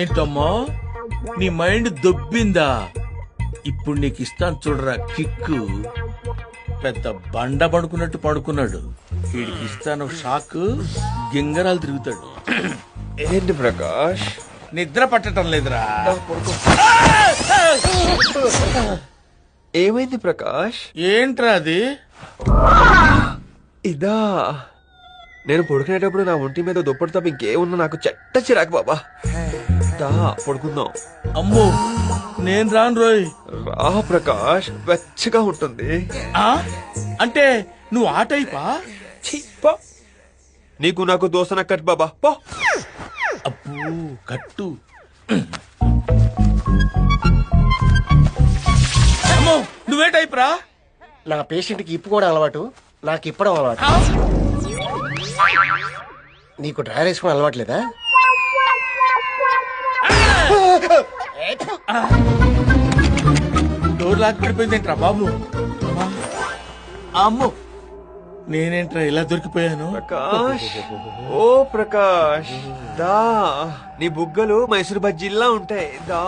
ఏంటమ్మా నీ మైండ్ దొబ్బిందా? ఇప్పుడు నీకు ఇస్తాను చూడరా కిక్కు. పెద్ద బండ పడుకున్నట్టు పడుకున్నాడు. వీడికి ఇస్తాను షాక్, గింగరాలు తిరుగుతాడు. ఏంటి ప్రకాష్, నిద్ర పట్టడం లేదురా. ఏమైంది ప్రకాష్? ఏంట్రా అది? ఇదా, నేను పడుకునేటప్పుడు నా ఒంటి మీద దుప్పటి తప్ప ఇంకేమున్నా నాకు చెట్ట చిరాకు బాబా. దా పడుకుందాం. అమ్మో నేను రాను రోయ్. రా ప్రకాష్, వెచ్చగా ఉంటుంది. అంటే నువ్వు ఆ టైపా? నీకు నాకు దోసన కట్ బాబా పో. అబ్బో కట్టు. అమ్మో నువ్వే టైప్ రా? నా పేషెంట్ కి ఇప్పుకోవడం అలవాటు, నాకు ఇప్పడం అలవాటు. నీకు డ్రైవర్ వేసుకోవడం అలవాట్లేదా? డోర్ లాక్ పడిపోయిందేంట్రా బాబు? అమ్మో నేనేంట్రా ఇలా దొరికిపోయాను? ప్రకాష్, ఓ ప్రకాష్ దా, నీ బుగ్గలు మైసూర్ బజ్జీల్లా ఉంటాయి. దా